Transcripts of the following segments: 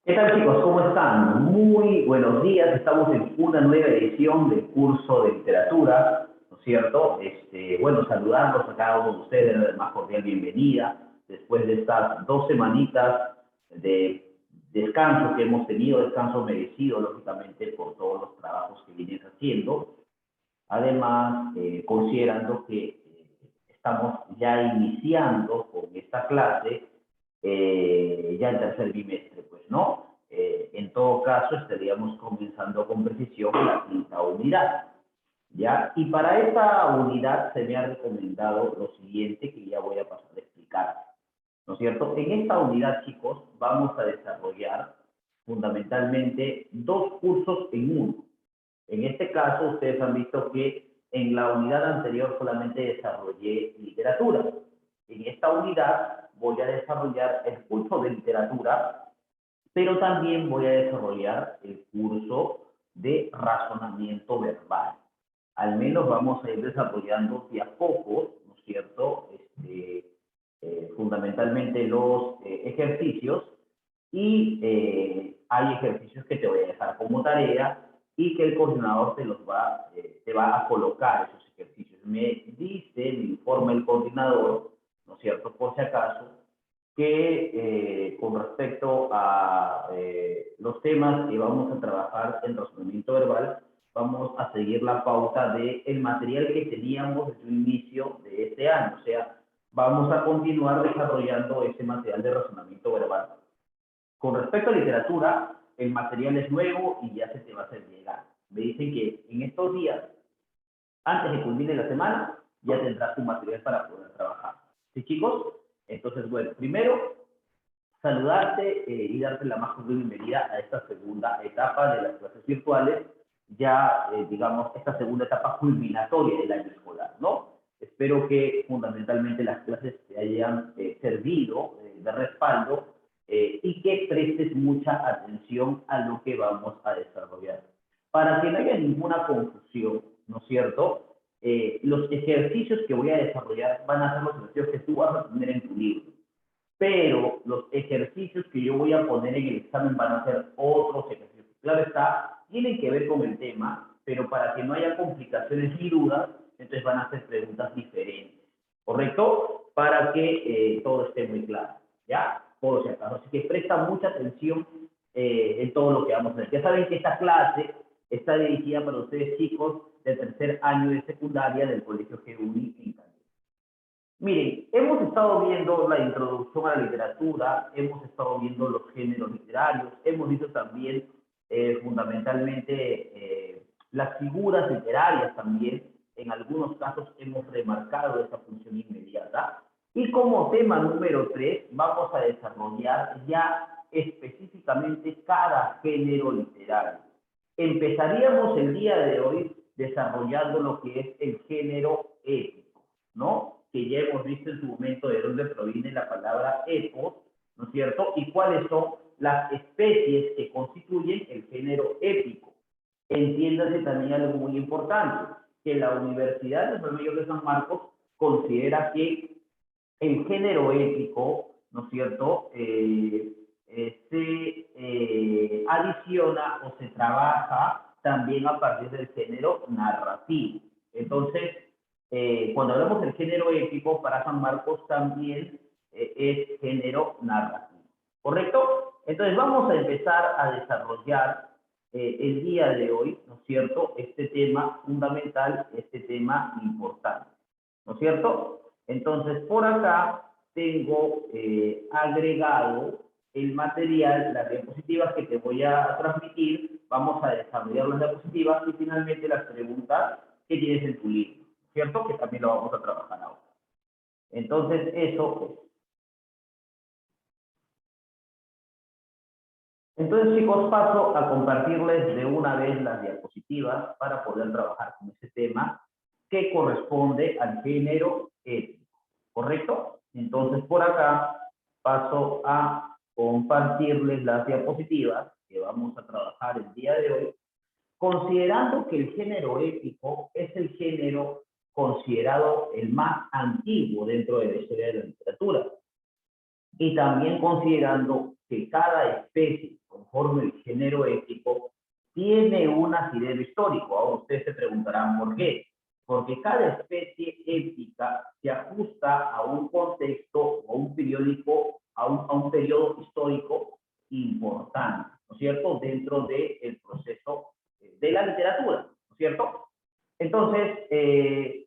¿Qué tal, chicos? ¿Cómo están? Muy buenos días. Estamos en una nueva edición del curso de literatura, ¿no es cierto? Bueno, saludarlos a cada uno de ustedes, la más cordial bienvenida. Después de estas 2 semanitas de descanso que hemos tenido, descanso merecido, lógicamente, por todos los trabajos que vienes haciendo. Además, considerando que estamos ya iniciando con esta clase, ya el tercer bimestre, pues, ¿no? En todo caso, estaríamos comenzando con precisión la quinta unidad, ¿ya? Y para esta unidad se me ha recomendado lo siguiente que ya voy a pasar a explicar, ¿no es cierto? En esta unidad, chicos, vamos a desarrollar fundamentalmente dos cursos en uno. En este caso, ustedes han visto que en la unidad anterior solamente desarrollé literatura. En esta unidad voy a desarrollar el curso de literatura, pero también voy a desarrollar el curso de razonamiento verbal. Al menos vamos a ir desarrollando de a poco, ¿no es cierto? Fundamentalmente los ejercicios y hay ejercicios que te voy a dejar como tarea y que el coordinador te va a colocar esos ejercicios. Me dice, me informa el coordinador, ¿no es cierto? Por si acaso, que con respecto a los temas que vamos a trabajar en razonamiento verbal, vamos a seguir la pauta del material que teníamos desde un inicio de este año. O sea, vamos a continuar desarrollando ese material de razonamiento verbal. Con respecto a literatura, el material es nuevo y ya se te va a hacer llegar. Me dicen que en estos días, antes de que culmine la semana, ya tendrás tu material para poder trabajar. ¿Sí, chicos? Entonces, bueno, primero, saludarte y darte la más cordial bienvenida a esta segunda etapa de las clases virtuales, ya, digamos, esta segunda etapa culminatoria del año escolar, ¿no? Espero que fundamentalmente las clases te hayan servido de respaldo y que prestes mucha atención a lo que vamos a desarrollar. Para que no haya ninguna confusión, ¿no es cierto? Los ejercicios que voy a desarrollar van a ser los ejercicios que tú vas a tener en tu libro, pero los ejercicios que yo voy a poner en el examen van a ser otros ejercicios. Claro está, tienen que ver con el tema, pero para que no haya complicaciones ni dudas, entonces van a ser preguntas diferentes, ¿correcto? Para que todo esté muy claro, ¿ya? Por si acaso. Así que presta mucha atención en todo lo que vamos a hacer. Ya saben que esta clase está dirigida para ustedes, chicos, del tercer año de secundaria del Colegio GUNI en Cali. Miren, hemos estado viendo la introducción a la literatura, hemos estado viendo los géneros literarios, hemos visto también fundamentalmente las figuras literarias también. En algunos casos hemos remarcado esa función inmediata. Y como tema número 3 vamos a desarrollar ya específicamente cada género literario. Empezaríamos el día de hoy desarrollando lo que es el género épico, ¿no? Que ya hemos visto en su momento de dónde proviene la palabra epos, ¿no es cierto? Y cuáles son las especies que constituyen el género épico. Entiéndase también algo muy importante, que la Universidad de San Mayor de San Marcos considera que el género épico, ¿no es cierto?, se adiciona o se trabaja también a partir del género narrativo. Entonces, cuando hablamos del género épico, para San Marcos también es género narrativo. ¿Correcto? Entonces vamos a empezar a desarrollar el día de hoy, ¿no es cierto?, este tema fundamental, este tema importante, ¿no es cierto? Entonces, por acá tengo agregado el material, las diapositivas que te voy a transmitir. Vamos a desarrollar las diapositivas y finalmente las preguntas que tienes en tu libro, ¿cierto? Que también lo vamos a trabajar ahora. Entonces, eso es. Entonces, chicos, paso a compartirles de una vez las diapositivas para poder trabajar con este tema que corresponde al género ético, ¿correcto? Entonces, por acá paso a compartirles las diapositivas que vamos a trabajar el día de hoy, considerando que el género épico es el género considerado el más antiguo dentro de la historia de la literatura, y también considerando que cada especie, con conforma el género épico tiene un asidero histórico. Ahora ustedes se preguntarán por qué. Porque cada especie épica se ajusta a un contexto o a un periódico, a un periodo histórico importante, ¿no es cierto?, dentro del proceso de la literatura, ¿no es cierto? Entonces,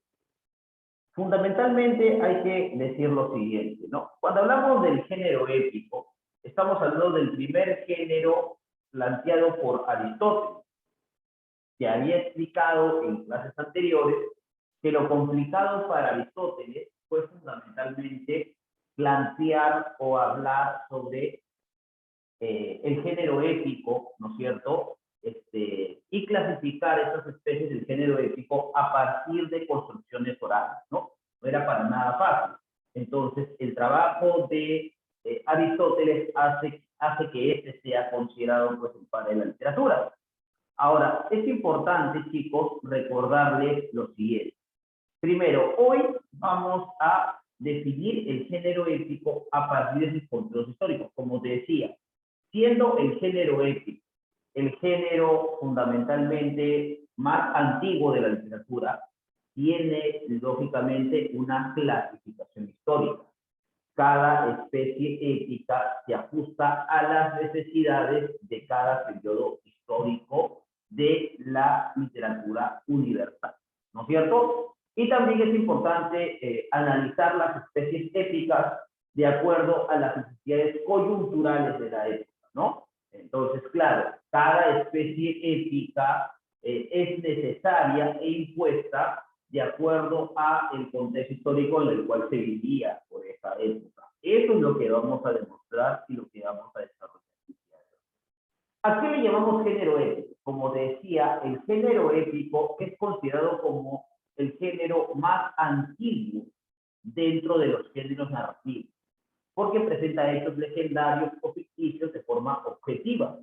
fundamentalmente hay que decir lo siguiente, ¿no? Cuando hablamos del género épico, estamos hablando del primer género planteado por Aristóteles, que había explicado en clases anteriores que lo complicado para Aristóteles fue fundamentalmente plantear o hablar sobre el género épico, ¿no es cierto? Y clasificar esas especies del género épico a partir de construcciones orales, ¿no? No era para nada fácil. Entonces, el trabajo de Aristóteles hace que este sea considerado pues, el padre de la literatura. Ahora, es importante, chicos, recordarles lo siguiente. Primero, hoy vamos a definir el género épico a partir de sus contextos históricos. Como te decía, siendo el género épico el género fundamentalmente más antiguo de la literatura, tiene lógicamente una clasificación histórica. Cada especie épica se ajusta a las necesidades de cada periodo histórico de la literatura universal, ¿no es cierto? Y también es importante analizar las especies épicas de acuerdo a las necesidades coyunturales de la época, ¿no? Entonces, claro, cada especie épica es necesaria e impuesta de acuerdo al contexto histórico en el cual se vivía por esa época. Eso es lo que vamos a demostrar y lo que vamos a desarrollar. ¿A qué le llamamos género épico? Como decía, el género épico es considerado como el género más antiguo dentro de los géneros narrativos, porque presenta hechos legendarios o ficticios de forma objetiva.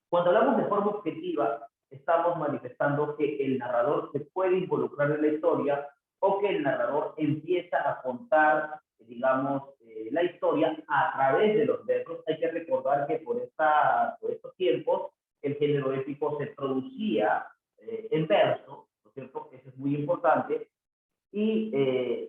Cuando hablamos de forma objetiva, estamos manifestando que el narrador se puede involucrar en la historia o que el narrador empieza a contar, digamos, la historia a través de los versos. Hay que recordar que por estos tiempos el género épico se producía en verso, ¿no es cierto? Eso es muy importante. Y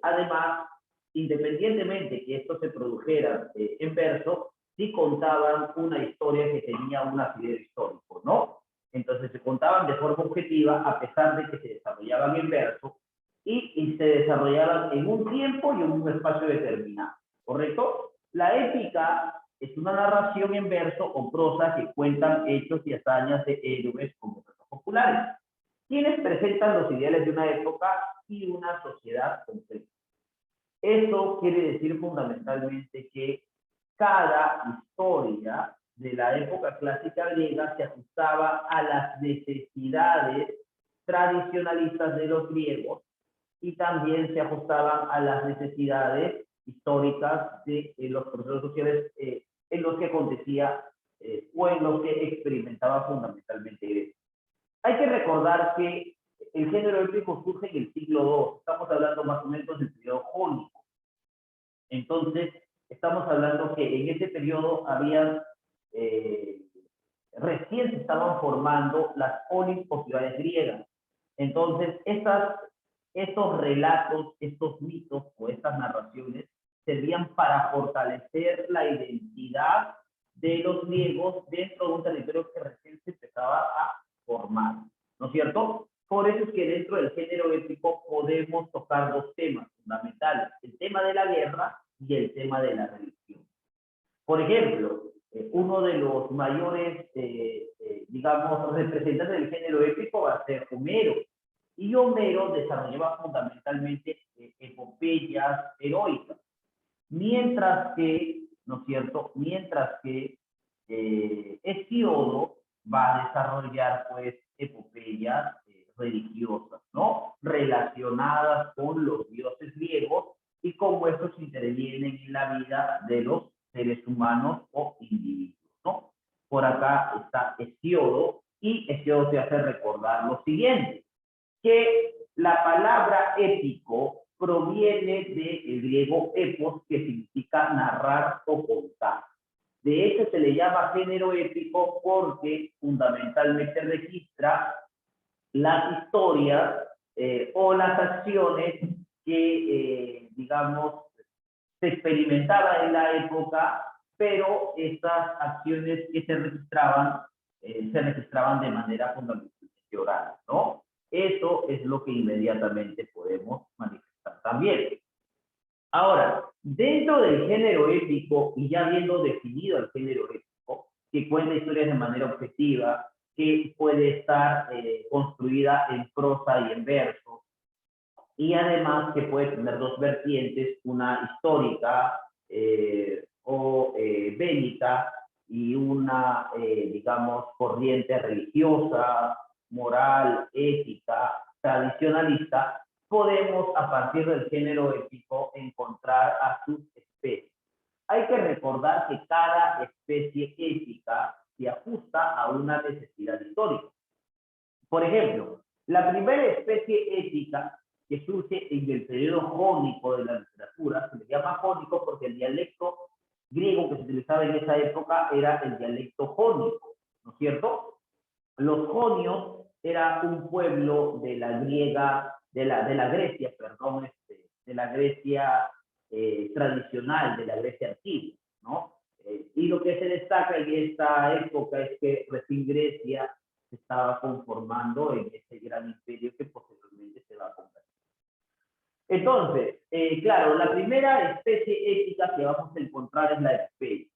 además, independientemente que esto se produjera en verso, sí contaban una historia que tenía un asidero histórico, ¿no? Entonces se contaban de forma objetiva a pesar de que se desarrollaban en verso y se desarrollaban en un tiempo y en un espacio determinado, ¿correcto? La épica es una narración en verso o prosa que cuentan hechos y hazañas de héroes como personas populares, quienes presentan los ideales de una época y una sociedad completa. Esto quiere decir fundamentalmente que cada historia de la época clásica griega se ajustaba a las necesidades tradicionalistas de los griegos y también se ajustaban a las necesidades históricas de los procesos sociales en los que acontecía o en los que experimentaba fundamentalmente Grecia. Hay que recordar que el género épico surge en el siglo II, estamos hablando más o menos del periodo jónico. Entonces, estamos hablando que en ese periodo había, recién se estaban formando las polis o ciudades griegas. Entonces, estos relatos, estos mitos o estas narraciones servían para fortalecer la identidad de los griegos dentro de un territorio que recién se empezaba a formar, ¿no es cierto? Por eso es que dentro del género épico podemos tocar dos temas fundamentales, el tema de la guerra y el tema de la religión. Por ejemplo, uno de los mayores, digamos, representantes del género épico va a ser Homero. Y Homero desarrollaba fundamentalmente epopeyas heroicas. Mientras que, ¿no es cierto? Mientras que Hesíodo va a desarrollar, pues, epopeyas religiosas, ¿no? Relacionadas con los dioses griegos y cómo estos intervienen en la vida de los seres humanos o individuos, ¿no? Por acá está Hesíodo y Hesíodo te hace recordar lo siguiente, que la palabra épico proviene del griego epos, que significa narrar o contar. De hecho, se le llama género épico porque fundamentalmente registra las historias o las acciones que, digamos, se experimentaban en la época, pero estas acciones que se registraban de manera fundamentalmente oral, ¿no? Eso es lo que inmediatamente podemos manifestar también. Ahora, dentro del género épico, y ya habiendo definido el género épico, que cuenta historias de manera objetiva, que puede estar construida en prosa y en verso, y además que puede tener dos vertientes, una histórica o bélica y una, digamos, corriente religiosa, moral, ética, tradicionalista. Podemos, a partir del género épico, encontrar a sus especies. Hay que recordar que cada especie épica se ajusta a una necesidad histórica. Por ejemplo, la primera especie ética que surge en el periodo jónico de la literatura, se le llama jónico porque el dialecto griego que se utilizaba en esa época era el dialecto jónico, ¿no es cierto? Los jonios era un pueblo de la griega, de la Grecia, perdón, de la Grecia tradicional, de la Grecia antigua, ¿no? Y lo que se destaca en esta época es que recién Grecia se estaba conformando en ese gran imperio que posteriormente se va a convertir. Entonces, claro, la primera especie ética que vamos a encontrar es la epopeya.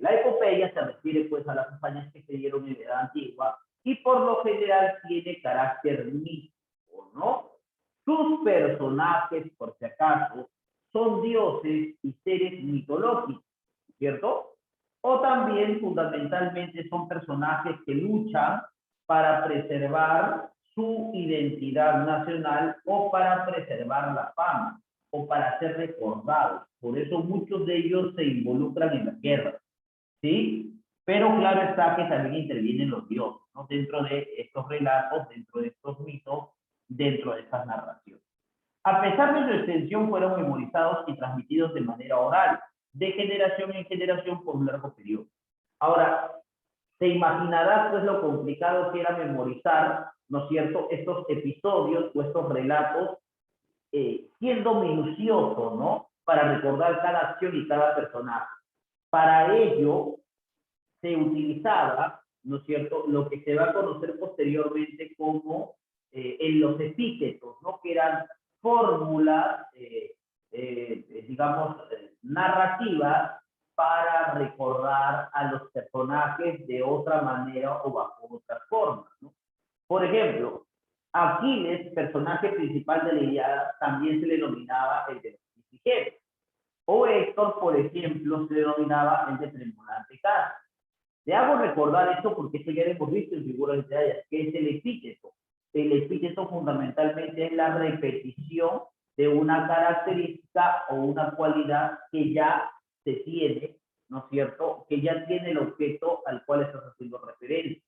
La epopeya se refiere pues a las hazañas que se dieron en la Edad Antigua y por lo general tiene carácter místico, ¿no? Sus personajes, por si acaso, son dioses y seres mitológicos, ¿cierto? O también fundamentalmente son personajes que luchan para preservar su identidad nacional o para preservar la fama o para ser recordados. Por eso muchos de ellos se involucran en la guerra, ¿sí? Pero claro está que también intervienen los dioses, ¿no? Dentro de estos relatos, dentro de estos mitos, dentro de estas narraciones. A pesar de su extensión, fueron memorizados y transmitidos de manera oral, de generación en generación por un largo periodo. Ahora, se imaginará pues lo complicado que era memorizar, ¿no es cierto?, estos episodios o estos relatos, siendo minucioso, ¿no?, para recordar cada acción y cada personaje. Para ello, se utilizaba, ¿no es cierto?, lo que se va a conocer posteriormente como en los epítetos, ¿no?, que eran fórmulas, digamos, narrativas para recordar a los personajes de otra manera o bajo otras formas, ¿no? Por ejemplo, Aquiles, personaje principal de la Ilíada, también se le denominaba el de los ligeros. O Héctor, por ejemplo, se le denominaba el de tremolante cara. Te hago recordar esto porque esto ya lo hemos visto en figuras literarias, que es el epíteto. El epíteto fundamentalmente es la repetición de una característica o una cualidad que ya se tiene, ¿no es cierto?, que ya tiene el objeto al cual estás haciendo referencia.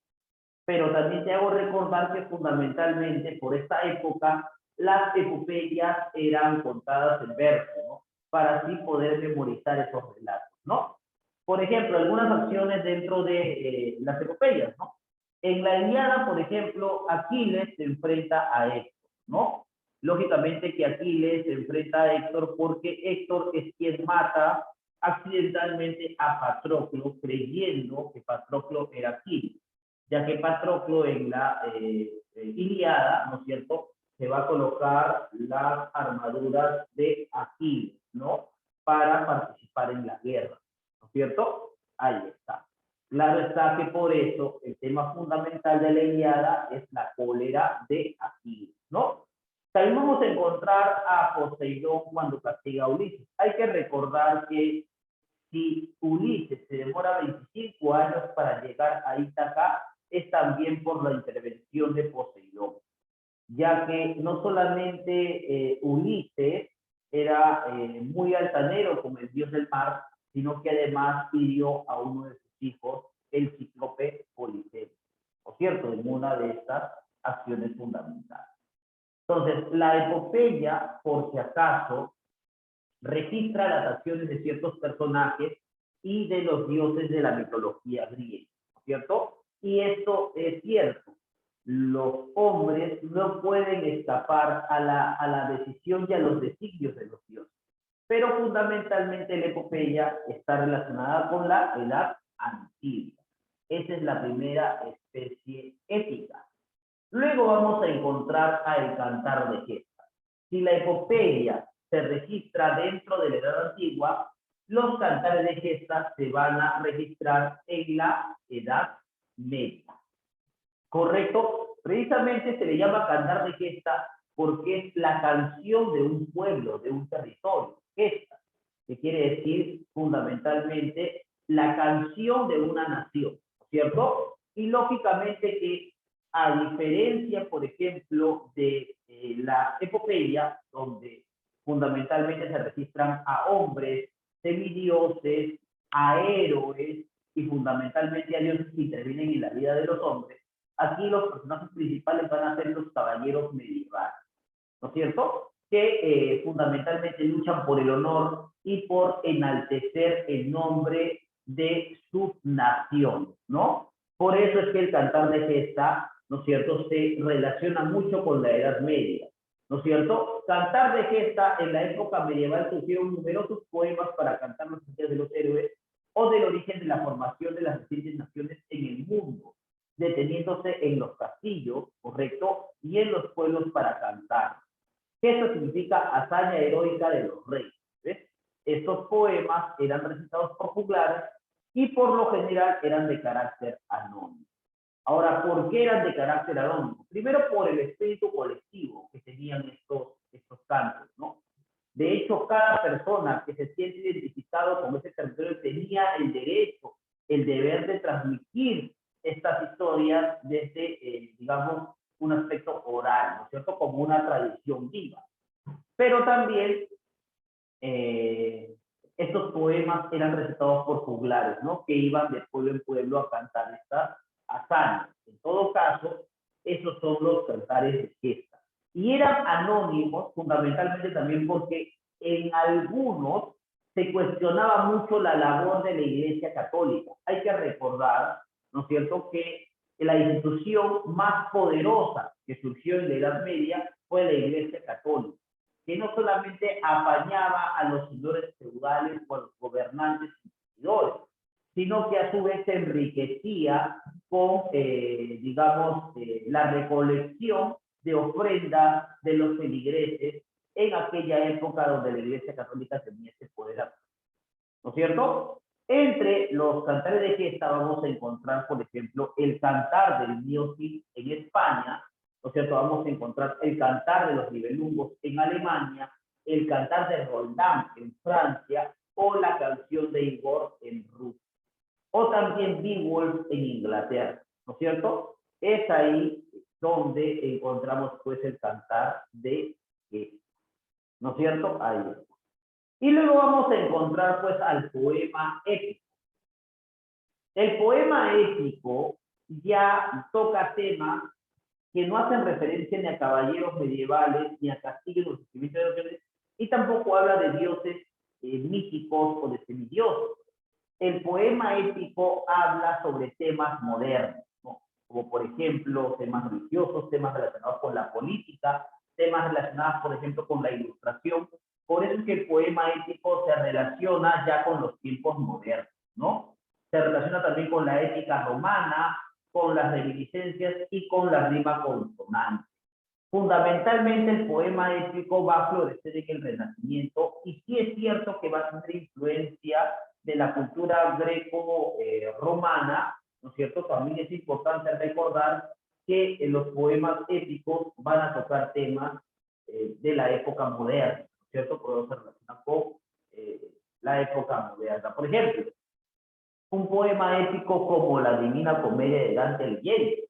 Pero también te hago recordar que fundamentalmente por esta época las epopeyas eran contadas en verso, ¿no?, para así poder memorizar esos relatos, ¿no? Por ejemplo, algunas acciones dentro de las epopeyas, ¿no? En la Ilíada, por ejemplo, Aquiles se enfrenta a Héctor, ¿no? Lógicamente que Aquiles se enfrenta a Héctor porque Héctor es quien mata accidentalmente a Patroclo, creyendo que Patroclo era Aquiles, ya que Patroclo en la Ilíada, ¿no es cierto?, se va a colocar las armaduras de Aquiles, ¿no?, para participar en la guerra, ¿no es cierto? Ahí está. Claro está que por eso el tema fundamental de la Ilíada es la cólera de Aquiles, ¿no? También vamos a encontrar a Poseidón cuando castiga a Ulises. Hay que recordar que si Ulises se demora 25 años para llegar a Ítaca, es también por la intervención de Poseidón, ya que no solamente Ulises era muy altanero como el dios del mar, sino que además hirió a uno de sus hijos, el cíclope Polifemo, ¿no es cierto?, en una de estas acciones fundamentales. Entonces, la epopeya, por si acaso, registra las acciones de ciertos personajes y de los dioses de la mitología griega, ¿no es cierto? Y esto es cierto. Los hombres no pueden escapar a la decisión y a los designios de los dioses. Pero fundamentalmente la epopeya está relacionada con la edad antigua. Esa es la primera especie ética. Luego vamos a encontrar al cantar de gestas. Si la epopeya se registra dentro de la edad antigua, los cantares de gestas se van a registrar en la edad media. ¿Correcto? Precisamente se le llama cantar de gesta porque es la canción de un pueblo, de un territorio. Gesta, que quiere decir fundamentalmente la canción de una nación, ¿cierto? Y lógicamente que a diferencia, por ejemplo, de la epopeya, donde fundamentalmente se registran a hombres, semidioses, a héroes y fundamentalmente a dioses que intervienen en la vida de los hombres, aquí los personajes principales van a ser los caballeros medievales, ¿no es cierto? Que fundamentalmente luchan por el honor y por enaltecer el nombre de su nación, ¿no? Por eso es que el cantar de gesta, ¿no es cierto?, se relaciona mucho con la Edad Media, ¿no es cierto? Cantar de gesta, en la época medieval se hicieron numerosos poemas para cantar los días de los héroes o del origen de la formación de las distintas naciones en el mundo, deteniéndose en los castillos, ¿correcto? Y en los pueblos para cantar. ¿Qué eso significa? Hazaña heroica de los reyes. ¿Ves? Estos poemas eran recitados por juglares y por lo general eran de carácter anónimo. Ahora, ¿por qué eran de carácter anónimo? Primero, por el espíritu colectivo que tenían estos cantos, ¿no? De hecho, cada persona que se siente identificado con ese territorio tenía el derecho, el deber de transmitir estas historias desde, digamos, un aspecto oral, ¿no es cierto? Como una tradición viva. Pero también estos poemas eran recitados por juglares, ¿no? Que iban de pueblo en pueblo a cantar estas hazañas. En todo caso, esos son los cantares de gesta. Y eran anónimos fundamentalmente también porque en algunos se cuestionaba mucho la labor de la Iglesia Católica. Hay que recordar, ¿no es cierto?, que la institución más poderosa que surgió en la Edad Media fue la Iglesia Católica, que no solamente apañaba a los señores feudales o a los gobernantes inquisidores, sino que a su vez se enriquecía con, digamos, la recolección de ofrendas de los feligreses en aquella época donde la Iglesia Católica tenía ese poder, ¿no es cierto? Entre los cantares de gesta vamos a encontrar, por ejemplo, el cantar del Mío Cid en España, ¿no es cierto? Vamos a encontrar el cantar de los Nibelungos en Alemania, el cantar de Roldán en Francia o la canción de Igor en Rusia. O también Beowulf en Inglaterra, ¿no es cierto? Es ahí donde encontramos pues el cantar de gesta, ¿no es cierto? Ahí está. Y luego vamos a encontrar pues al poema épico. El poema épico ya toca temas que no hacen referencia ni a caballeros medievales, ni a castillos o sentimientos de dioses, y tampoco habla de dioses míticos o de semidioses. El poema épico habla sobre temas modernos, ¿no? Como por ejemplo temas religiosos, temas relacionados con la política, temas relacionados, por ejemplo, con la ilustración. Por eso es que el poema épico se relaciona ya con los tiempos modernos, ¿no? Se relaciona también con la ética romana, con las reminiscencias y con la rima consonante. Fundamentalmente el poema épico va a florecer en el Renacimiento y sí es cierto que va a tener influencia de la cultura greco-romana, ¿no es cierto? También es importante recordar que los poemas épicos van a tocar temas de la época moderna, ¿no es cierto? Podemos relacionar con la época moderna. Por ejemplo, un poema épico como la Divina Comedia de Dante Alighieri,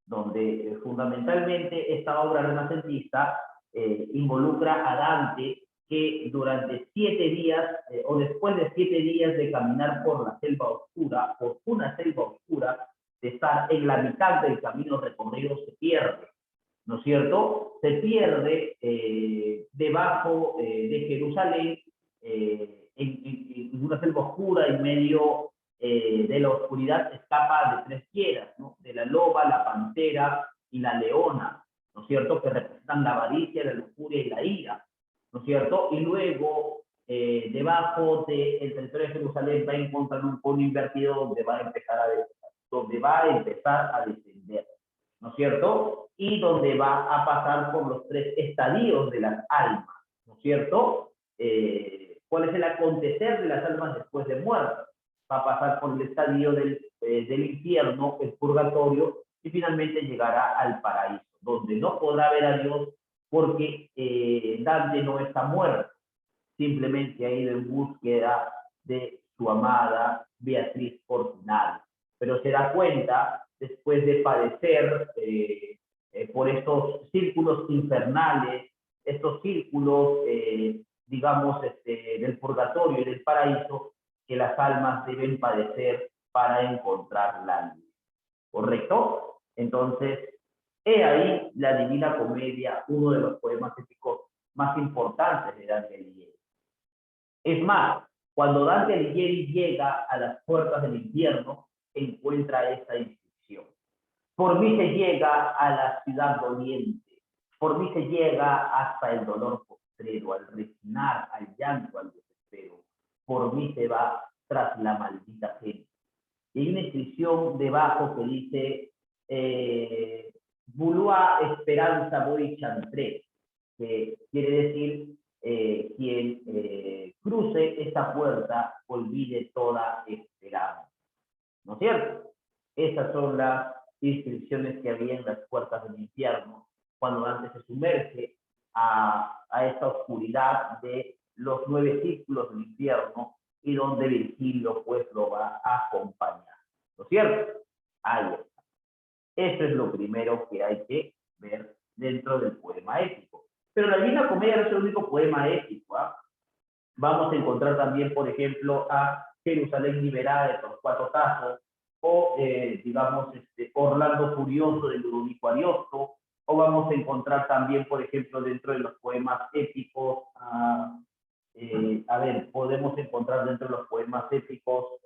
donde fundamentalmente esta obra renacentista involucra a Dante, que durante 7 días, o después de 7 días de caminar por la selva oscura, por una selva oscura, de estar en la mitad del camino recorrido, se pierde, ¿no es cierto? Se pierde debajo de Jerusalén, en una selva oscura, en medio de la oscuridad, escapa de tres fieras, ¿no? De la loba, la pantera y la leona, ¿no es cierto? Que representan la avaricia, la lujuria y la ira, ¿no es cierto? Y luego, debajo del territorio de Jerusalén, va a encontrar un cono invertido donde va a empezar a descender, ¿no es cierto? Y donde va a pasar por los tres estadios de las almas, ¿no es cierto? ¿Cuál es el acontecer de las almas después de muertas? Va a pasar por el estadio del infierno, el purgatorio, y finalmente llegará al paraíso, donde no podrá ver a Dios porque Dante no está muerto, simplemente ha ido en búsqueda de su amada Beatriz Fortunal. Pero se da cuenta, después de padecer por estos círculos infernales, estos círculos, digamos, del purgatorio y del paraíso, que las almas deben padecer para encontrar la luz. ¿Correcto? Entonces, he ahí la Divina Comedia, uno de los poemas épicos más importantes de Dante Alighieri. Es más, cuando Dante Alighieri llega a las puertas del infierno, encuentra esta inscripción: por mí se llega a la ciudad doliente, por mí se llega hasta el dolor postrero, al resignar, al llanto, al desespero, por mí se va tras la maldita gente. Y hay una inscripción debajo que dice Vouloir Esperanza Boy Chantré, que quiere decir quien cruce esta puerta olvide toda esperanza, ¿no es cierto? Esas son las inscripciones que había en las puertas del infierno cuando Dante se sumerge a esta oscuridad de los 9 círculos del infierno, y donde Virgilio pues lo va a acompañar, ¿no es cierto? Ahí está. Eso es lo primero que hay que ver dentro del poema épico. Pero la Divina Comedia no es el único poema épico, ¿eh? Vamos a encontrar también, por ejemplo, a Jerusalén liberada de Torcuato Tasso, o digamos, Orlando Furioso de Ludovico Ariosto, o vamos a encontrar también, por ejemplo, dentro de los poemas épicos, a ver, podemos encontrar dentro de los poemas épicos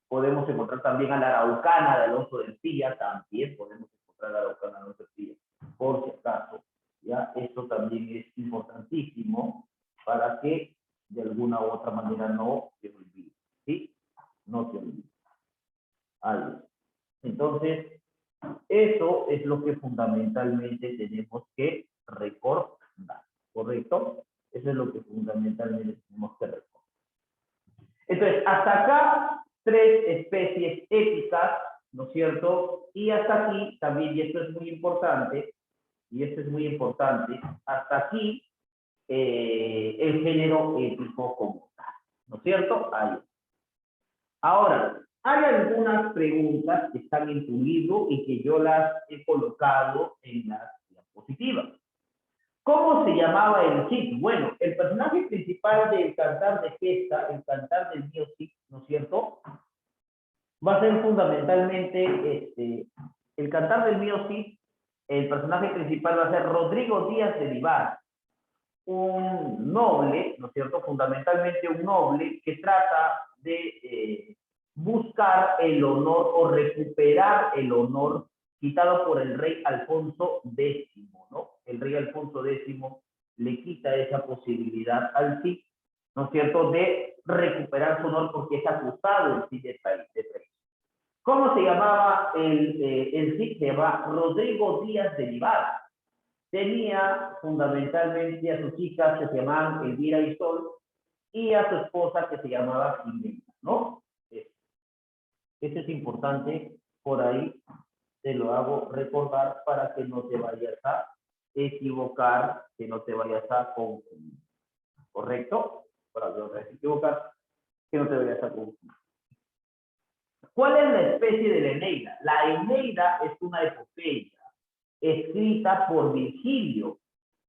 podemos encontrar también a la Araucana de Alonso del Cilla, también podemos encontrar a la Araucana de Alonso del Cilla, por si acaso. ¿Ya? Esto también es importantísimo para que de alguna u otra manera no se olvide, ¿sí? No se olvide. Ahí. Entonces, eso es lo que fundamentalmente tenemos que recordar, ¿correcto? Eso es lo que fundamentalmente tenemos que recordar. Entonces, hasta acá, 3 especies épicas, ¿no es cierto? Y hasta aquí también, y esto es muy importante, hasta aquí el género épico como tal, ¿no es cierto? Ahí. Ahora, hay algunas preguntas que están en tu libro y que yo las he colocado en las diapositivas. ¿Cómo se llamaba el Cid? Bueno, el personaje principal del Cantar de Gesta, el Cantar del Mío Cid, ¿no es cierto? Va a ser fundamentalmente el Cantar del Mío Cid. El personaje principal va a ser Rodrigo Díaz de Vivar, un noble, ¿no es cierto? Fundamentalmente un noble que trata de buscar el honor o recuperar el honor quitado por el rey Alfonso X, ¿no? El rey Alfonso X le quita esa posibilidad al Cid, ¿no es cierto?, de recuperar su honor porque es acusado el Cid de traición. ¿Cómo se llamaba el Cid? Se llama Rodrigo Díaz de Vivar. Tenía fundamentalmente a sus hijas que se llamaban Elvira y Sol, y a su esposa que se llamaba Jimena, ¿no? Eso es importante, por ahí te lo hago recordar para que no te vayas a equivocar, que no te vayas a confundir, ¿correcto? Para que no te vayas a equivocar, que no te vayas a confundir. ¿Cuál es la especie de la Eneida? La Eneida es una epopeya escrita por Virgilio,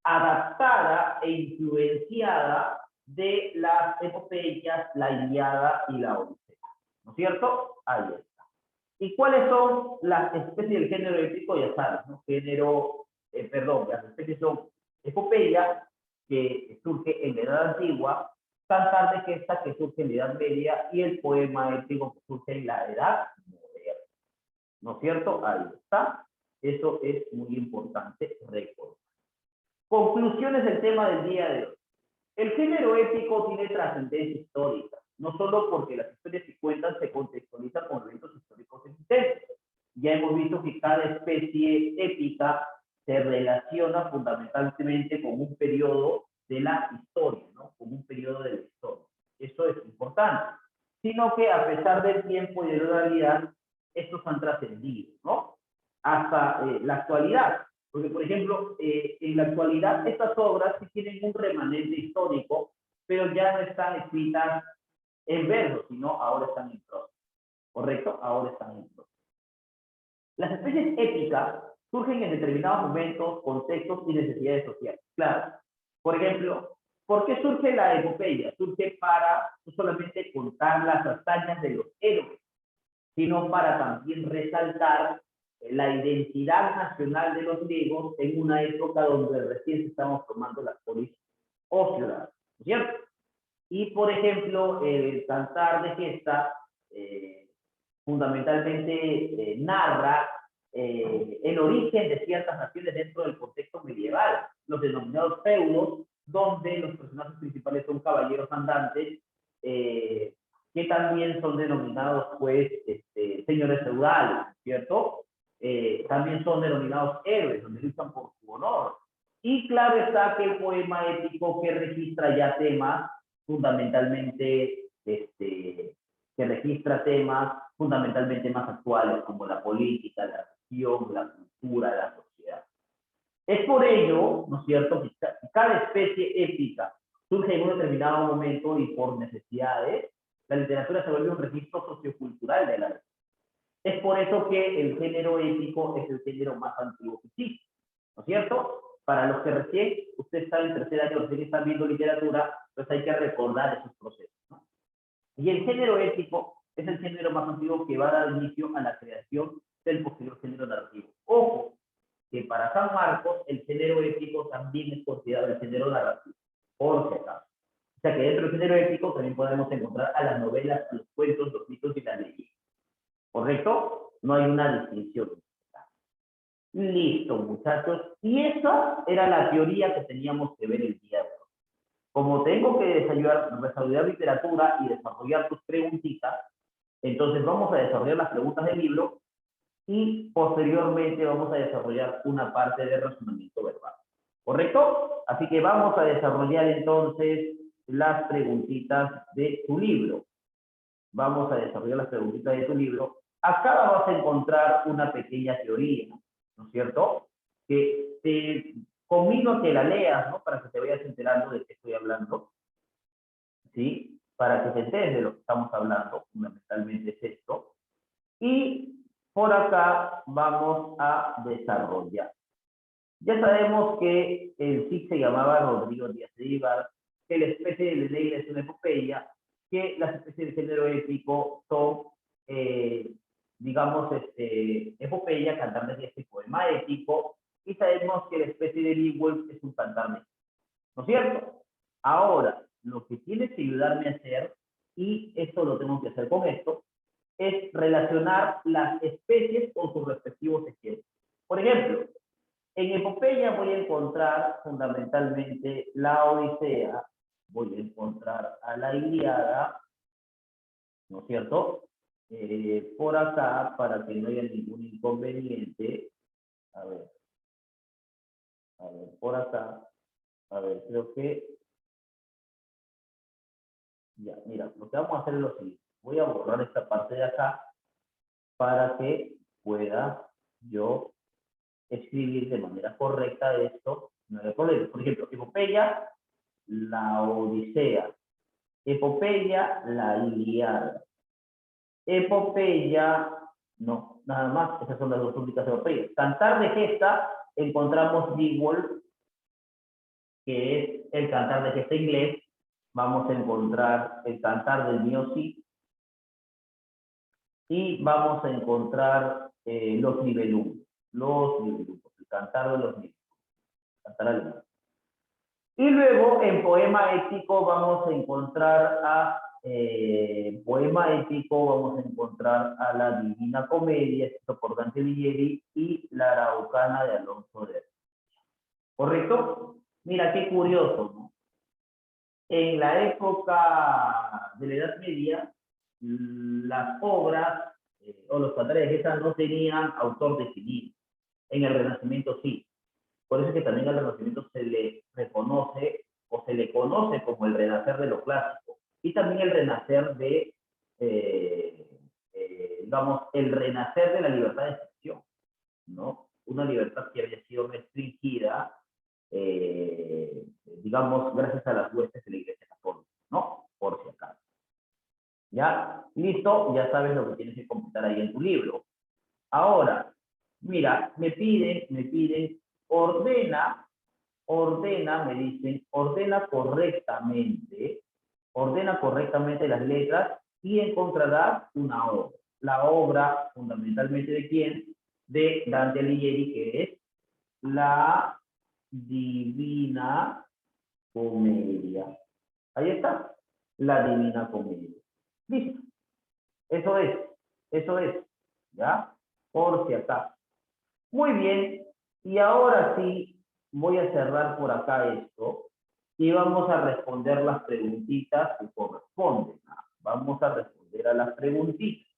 adaptada e influenciada de las epopeyas, la Ilíada y la Odisea, ¿no es cierto? Ahí está. ¿Y cuáles son las especies del género épico? Ya sabes, ¿no? Las especies son epopeya, que surge en la Edad Antigua, Cantar de Gesta, que surge en la Edad Media, y el poema épico, que surge en la Edad Moderna. ¿No es cierto? Ahí está. Eso es muy importante recordar. Conclusiones del tema del día de hoy. El género épico tiene trascendencia histórica, no solo porque las historias que cuentan se contextualizan con eventos históricos existentes. Ya hemos visto que cada especie épica se relaciona fundamentalmente con un periodo de la historia, ¿no? Con un periodo de la historia. Eso es importante. Sino que a pesar del tiempo y de la realidad, estos han trascendido, ¿no? Hasta la actualidad. Porque, por ejemplo, en la actualidad estas obras sí tienen un remanente histórico, pero ya no están escritas en verso, sino ahora están en prosa. ¿Correcto? Ahora están en prosa. Las especies épicas surgen en determinados momentos, contextos y necesidades sociales. Claro. Por ejemplo, ¿por qué surge la epopeya? Surge para no solamente contar las hazañas de los héroes, sino para también resaltar la identidad nacional de los griegos en una época donde recién se estaban formando las polis o ciudades, ¿no es cierto? Y, por ejemplo, el Cantar de Gesta fundamentalmente narra el origen de ciertas naciones dentro del contexto medieval, los denominados feudos, donde los personajes principales son caballeros andantes, que también son denominados, pues, señores feudales, ¿cierto? También son denominados héroes, donde luchan por su honor. Y claro está que el poema épico que registra ya temas fundamentalmente, que registra temas fundamentalmente más actuales, como la política, la religión, la cultura, la sociedad. Es por ello, ¿no es cierto?, que cada especie épica surge en un determinado momento y por necesidades, la literatura se vuelve un registro sociocultural de la vida. Es por eso que el género épico es el género más antiguo que existe, ¿no es cierto? Para los que recién, usted está en tercer año, recién están viendo literatura, pues hay que recordar esos procesos, ¿no? Y el género épico es el género más antiguo que va a dar inicio a la creación del posterior género narrativo. Ojo, que para San Marcos el género épico también es considerado el género narrativo, por si acaso. O sea que dentro del género épico también podemos encontrar a las novelas, a los cuentos, los mitos y las leyendas. ¿Correcto? No hay una distinción. Listo, muchachos. Y esa era la teoría que teníamos que ver el día de hoy. Como tengo que desarrollar literatura y desarrollar tus preguntitas, entonces vamos a desarrollar las preguntas del libro y posteriormente vamos a desarrollar una parte de razonamiento verbal. ¿Correcto? Así que vamos a desarrollar entonces las preguntitas de tu libro. Vamos a desarrollar las preguntitas de tu libro. Acá vas a encontrar una pequeña teoría, ¿no es cierto? Que te convido que la leas, ¿no? Para que te vayas enterando de qué estoy hablando, ¿sí? Para que te enteres de lo que estamos hablando, fundamentalmente es esto. Y por acá vamos a desarrollar. Ya sabemos que el Cid se llamaba Rodrigo Díaz de Ibar, que la especie de Leila es una epopeya, que las especies de género épico son, digamos, epopeya, cantar de este poema épico, y sabemos que la especie de Beowulf es un cantar de, ¿no es cierto? Ahora, lo que tienes que ayudarme a hacer, y esto lo tengo que hacer con esto, es relacionar las especies con sus respectivos ejemplos. Por ejemplo, en epopeya voy a encontrar fundamentalmente la Odisea, voy a encontrar a la Ilíada, ¿no es cierto? Por acá, para que no haya ningún inconveniente, a ver, por acá, a ver, creo que, ya, mira, lo que vamos a hacer es lo siguiente, voy a borrar esta parte de acá para que pueda yo escribir de manera correcta esto, no hay problema. Por ejemplo, epopeya, la Odisea. Epopeya, la Ilíada. Epopeya, no, nada más, esas son las dos únicas epopeyas. Cantar de Gesta, encontramos Beowulf, que es el cantar de gesta inglés. Vamos a encontrar el cantar del mío sí. Y vamos a encontrar los Nibelungos. Los Nibelungos, el cantar de los Nibelungos. Cantar alemán. Y luego en poema épico vamos a encontrar a la Divina Comedia, escrito por Dante Alighieri, y la Araucana de Alonso de. ¿Correcto? Mira, qué curioso, ¿no? En la época de la Edad Media, las obras o los cantares de gesta no tenían autor definido. En el Renacimiento sí. Por eso es que también al Renacimiento se le reconoce o se le conoce como el renacer de lo clásico. Y también el renacer de, digamos, el renacer de la libertad de expresión, ¿no? Una libertad que había sido restringida, digamos, gracias a las huestes de la Iglesia Católica, ¿no? Por si acaso. ¿Ya? Listo, ya sabes lo que tienes que completar ahí en tu libro. Ahora, mira, me piden, ordena, me dicen, ordena correctamente las letras y encontrarás una obra. La obra, fundamentalmente, ¿de quién? De Dante Alighieri, que es la Divina Comedia. Ahí está, la Divina Comedia. Listo. Eso es, ¿ya? Por si acaso. Muy bien, y ahora sí voy a cerrar por acá esto y vamos a responder las preguntitas que corresponden. Vamos a responder a las preguntitas.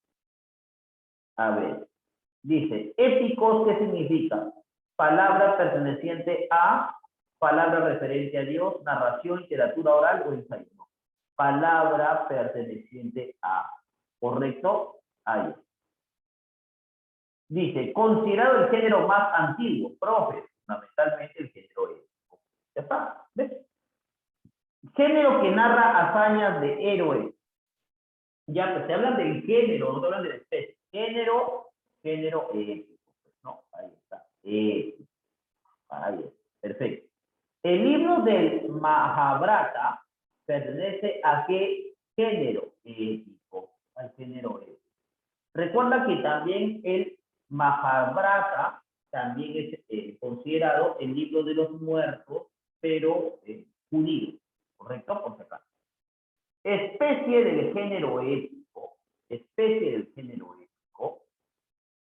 A ver, dice, éticos, ¿qué significa? Palabra perteneciente a, palabra referente a Dios, narración, literatura oral o ensayo. No. Palabra perteneciente a, ¿correcto? Ahí. Dice, considerado el género más antiguo, profe, fundamentalmente el género épico. Ya está, ¿ves? Género que narra hazañas de héroes. Ya, pues te hablan del género, no te hablan de la especie. Género épico. No, ahí está. Épico. Ahí está. Perfecto. El libro del Mahabharata pertenece a qué género épico. Al género épico. Recuerda que también el Mahabharata también es considerado el libro de los muertos, pero judío, ¿correcto? Por si acaso. Especie del género épico.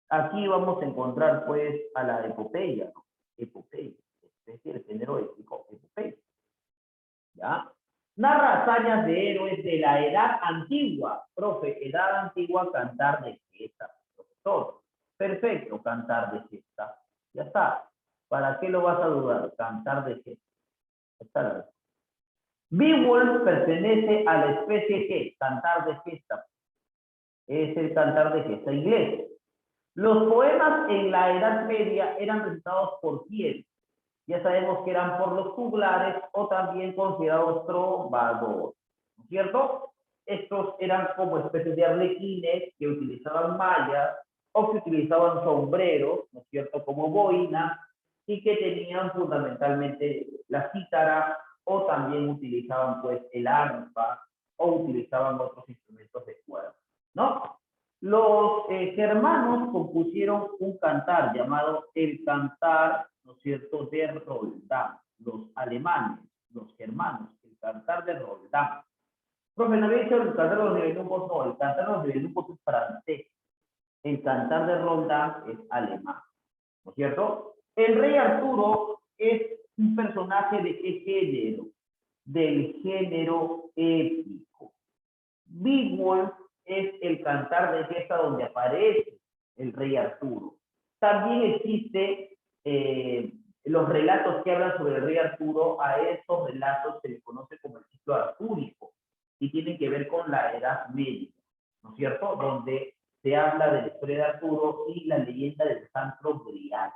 Aquí vamos a encontrar, pues, a la epopeya, ¿no? Epopeya, especie del género épico, epopeya. ¿Ya? Narra hazañas de héroes de la edad antigua. Profe, edad antigua, cantar de gesta, profesor. Perfecto, cantar de gesta. Ya está. ¿Para qué lo vas a dudar? Cantar de gesta. Está la respuesta. Beowulf pertenece a la especie que cantar de gesta. Es el cantar de gesta inglés. Los poemas en la Edad Media eran recitados por quién. Ya sabemos que eran por los juglares o también considerados trovadores, ¿no es cierto? Estos eran como especies de arlequines que utilizaban mallas o que utilizaban sombreros, ¿no es cierto?, como boina, y que tenían fundamentalmente la cítara o también utilizaban pues el arpa o utilizaban otros instrumentos de cuerda, ¿no? Los germanos compusieron un cantar llamado el cantar, ¿no es cierto?, de Roldán. Los alemanes, los germanos, el cantar de Roldán. Profe, ¿no había dicho el cantar de los nivelumbos? No, el cantar de los nivelumbos es francés. El cantar de Roldán es alemán, ¿no es cierto? El rey Arturo es un personaje de qué género? Del género épico. Beowulf es el cantar de gesta donde aparece el rey Arturo. También existe los relatos que hablan sobre el rey Arturo. A estos relatos se les conoce como el ciclo artúrico y tienen que ver con la Edad Media, ¿no es cierto? Donde se habla de la historia de Arturo y la leyenda del Santo Grial,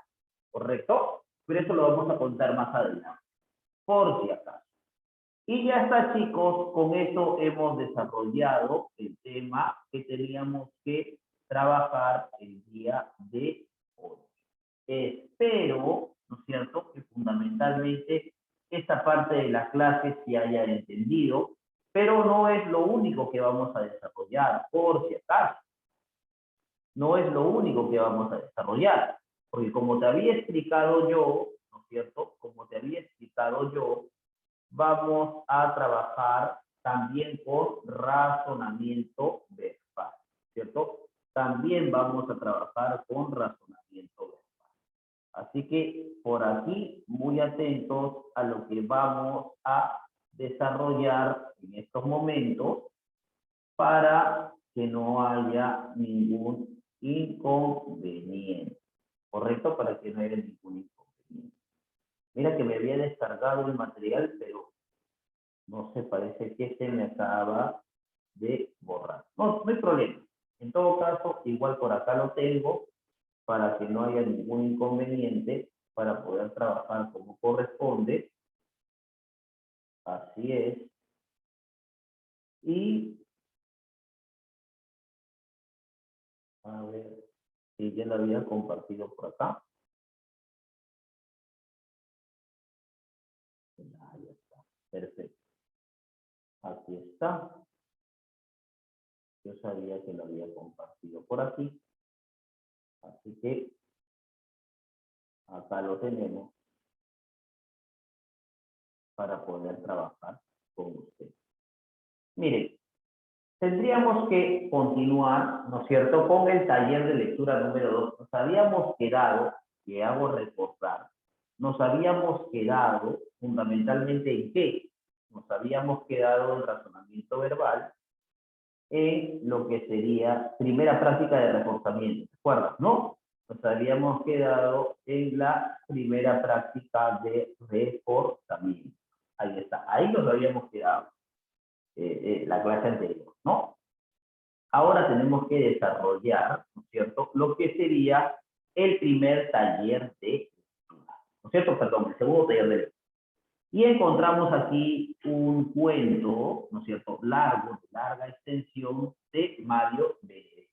¿correcto? Pero eso lo vamos a contar más adelante, por si acaso. Y ya está, chicos, con eso hemos desarrollado el tema que teníamos que trabajar el día de hoy. Espero, ¿no es cierto?, que fundamentalmente esta parte de la clase se haya entendido, pero no es lo único que vamos a desarrollar, por si acaso. No es lo único que vamos a desarrollar, porque como te había explicado yo, ¿no es cierto?, como te había explicado yo, vamos a trabajar también con razonamiento verbal, ¿cierto? También vamos a trabajar con razonamiento verbal. Así que por aquí, muy atentos a lo que vamos a desarrollar en estos momentos para que no haya ningún inconveniente. ¿Correcto? Para que no haya ningún inconveniente. Mira que me había descargado el material, pero no sé, parece que se me acaba de borrar. No, no hay problema. En todo caso, igual por acá lo tengo para que no haya ningún inconveniente para poder trabajar como corresponde. Así es. Y, a ver, si ya lo había compartido por acá. Ahí está. Perfecto. Aquí está. Yo sabía que lo había compartido por aquí. Así que acá lo tenemos para poder trabajar con usted. Miren, tendríamos que continuar, ¿no es cierto?, con el taller de lectura número 2. Nos habíamos quedado, que hago recordar, nos habíamos quedado fundamentalmente en qué? Nos habíamos quedado en razonamiento verbal, en lo que sería primera práctica de reforzamiento. ¿Te acuerdas, no? Nos habíamos quedado en la primera práctica de reforzamiento. Ahí está, ahí nos habíamos quedado la clase anterior, ¿no? Ahora tenemos que desarrollar, ¿no es cierto?, lo que sería el primer taller de lectura, ¿no es cierto? Perdón, el segundo taller de lectura. Y encontramos aquí un cuento, ¿no es cierto?, largo, de larga extensión, de Mario Benedetti.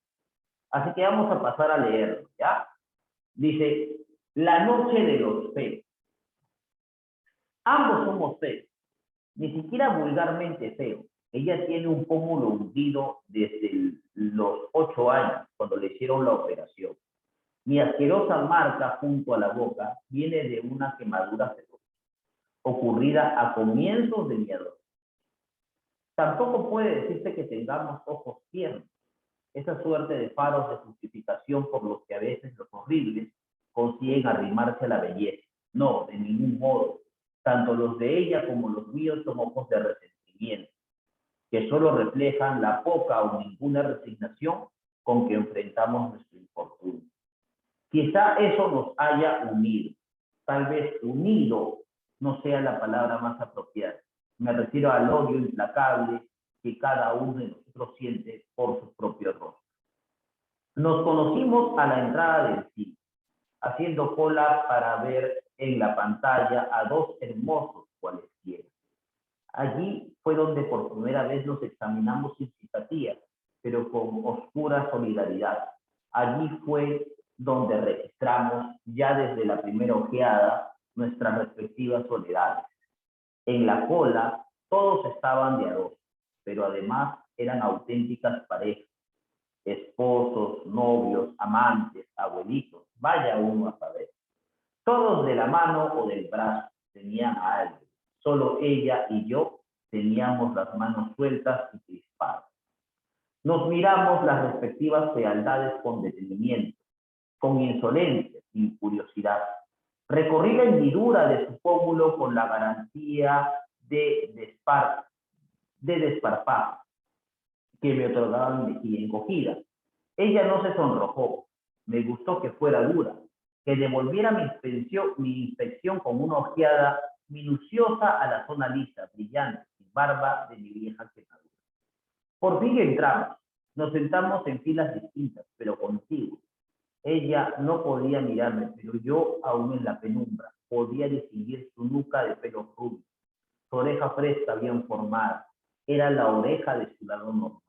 Así que vamos a pasar a leerlo, ¿ya? Dice, La noche de los feos. Ambos somos feos, ni siquiera vulgarmente feos. Ella tiene un pómulo hundido desde los 8 años, cuando le hicieron la operación. Mi asquerosa marca junto a la boca viene de una quemadura feroz, ocurrida a comienzos de mi adolescencia. Tampoco puede decirse que tengamos ojos tiernos, esa suerte de faros de justificación por los que a veces los horribles consiguen arrimarse a la belleza. No, de ningún modo. Tanto los de ella como los míos son ojos de resentimiento, que solo reflejan la poca o ninguna resignación con que enfrentamos nuestro infortunio. Quizá eso nos haya unido. Tal vez unido no sea la palabra más apropiada. Me refiero al odio implacable que cada uno de nosotros siente por sus propios rostros. Nos conocimos a la entrada del cine, haciendo cola para ver en la pantalla a dos hermosos cualesquiera. Allí fue donde por primera vez nos examinamos sin simpatía, pero con oscura solidaridad. Allí fue donde registramos, ya desde la primera ojeada, nuestras respectivas soledades. En la cola todos estaban de a dos, pero además eran auténticas parejas, esposos, novios, amantes, abuelitos, vaya uno a saber. Todos de la mano o del brazo tenían a alguien. Solo ella y yo teníamos las manos sueltas y crispadas. Nos miramos las respectivas fealdades con detenimiento, con insolencia, sin curiosidad. Recorrí la hendidura de su pómulo con la garantía de desparpajo que me otorgaba mi mejilla encogida. Ella no se sonrojó. Me gustó que fuera dura, que devolviera mi inspección con una ojeada minuciosa a la zona lisa, brillante, sin barba de mi vieja quemadura. Por fin entramos. Nos sentamos en filas distintas, pero contiguas. Ella no podía mirarme, pero yo, aún en la penumbra, podía distinguir su nuca de pelo rubio, su oreja fresca bien formada. Era la oreja de su lado normal.